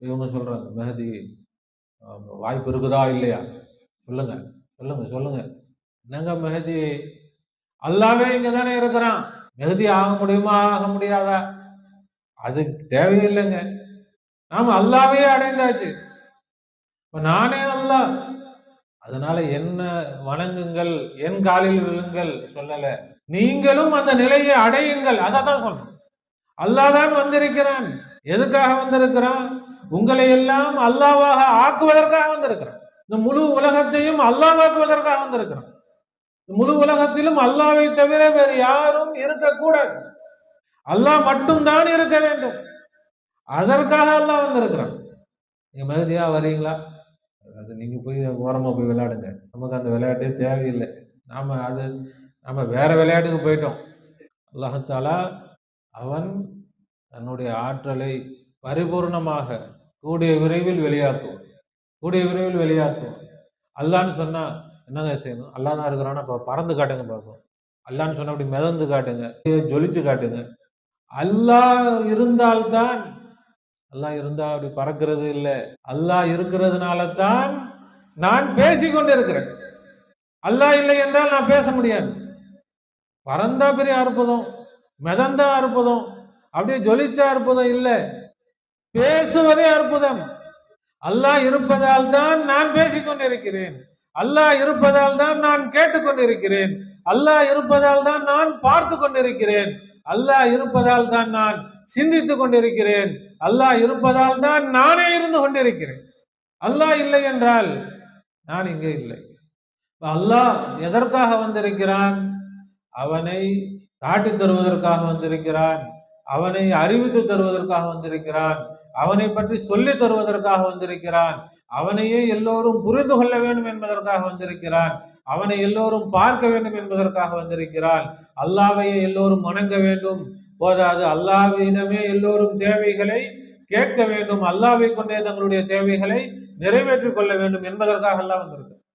இவங்க சொல்றாங்க மெஹதி வாய்ப்பு இருக்குதா இல்லையா? சொல்லுங்க, சொல்லுங்க, சொல்லுங்க. என்னங்க மெஹதி? அல்லாவே இங்க தானே இருக்கிறான். மெஹதி ஆக முடியுமா? ஆக முடியாதா? அது தேவையில்லைங்க. நாம அல்லாவையே அடைந்தாச்சு. இப்ப நானே அல்லாஹ். அதனால என்ன வணங்குங்கள், என் காலில் விழுங்கள் சொல்லல. நீங்களும் அந்த நிலையை அடையுங்கள். அதான் சொல்றோம். அல்லாஹ் தான் வந்திருக்கிறான். எதுக்காக வந்திருக்கிறான்? உங்களை எல்லாம் அல்லாஹ்வாக ஆக்குவதற்காக வந்திருக்கிறான். இந்த முழு உலகத்தையும் அல்லாஹ்வாக்குவதற்காக வந்திருக்கிறான். முழு உலகத்திலும் அல்லாஹ்வை தவிர வேறு யாரும் இருக்கக்கூடாது. அல்லாஹ் மட்டும்தான் இருக்க வேண்டும். அதற்காக அல்லாஹ் வந்திருக்கிறான். நீங்க மகிழ்ச்சியா வரீங்களா? அது நீங்க போய் ஓரமா போய் விளையாடுங்க. நமக்கு அந்த விளையாட்டே தேவையில்லை. நாம வேற விளையாட்டுக்கு போயிட்டோம். அல்லாஹ் தஆலா அவன் தன்னுடைய ஆற்றலை பரிபூர்ணமாக கூடிய விரைவில் வெளியாக்குவான். கூடிய விரைவில் வெளியாக்குவான். அல்லான்னு சொன்னா என்னங்க செய்யணும்? அல்லாஹ் தான் இருக்கிறான்னா அப்ப பறந்து காட்டுங்க பார்ப்போம். அல்லான்னு சொன்னா அப்படி மிதந்து காட்டுங்க, ஜொலிச்சு காட்டுங்க. அல்லாஹ் இருந்தால்தான், அல்லாஹ் இருந்தா அப்படி பறக்கிறது இல்ல. அல்லாஹ் இருக்கிறதுனால தான் நான் பேசிக் கொண்டிருக்கிறேன். அல்லாஹ் இல்லை என்றால் நான் பேச முடியாது. பறந்தா பெரிய அற்புதம், மிதந்தா அற்புதம், அப்படியே ஜொலிச்சா அற்புதம் இல்ல, பேசுவதே அற்புதம். அல்லாஹ் இருப்பதால் தான் நான் பேசிக் கொண்டிருக்கிறேன். அல்லாஹ் இருப்பதால் தான் நான் கேட்டுக்கொண்டிருக்கிறேன். அல்லாஹ் இருப்பதால் தான் நான் பார்த்து கொண்டிருக்கிறேன். அல்லாஹ் இருப்பதால் தான் நான் சிந்தித்துக் கொண்டிருக்கிறேன். அல்லாஹ் இருப்பதால் தான் நானே இருந்து கொண்டிருக்கிறேன். அல்லாஹ் இல்லை என்றால் நான் இங்கே இல்லை. அல்லாஹ் எதற்காக வந்திருக்கிறான்? அவனை காட்டித் தருவதற்காக வந்திருக்கிறான். அவனை அறிவித்து தருவதற்காக வந்திருக்கிறான். அவனை பற்றி சொல்லி தருவதற்காக வந்திருக்கிறான். அவனையே எல்லோரும் புரிந்து கொள்ள வேண்டும் என்பதற்காக வந்திருக்கிறான். அவனை எல்லோரும் பார்க்க வேண்டும் என்பதற்காக வந்திருக்கிறான். அல்லாஹ்வையே எல்லோரும் வணங்க வேண்டும். போதாது, அல்லாஹ்விடமே எல்லோரும் தேவைகளை கேட்க வேண்டும். அல்லாஹ்வை கொண்டே தங்களுடைய தேவைகளை நிறைவேற்றிக் கொள்ள வேண்டும் என்பதற்காக அல்லாஹ் வந்திருக்கிறான்.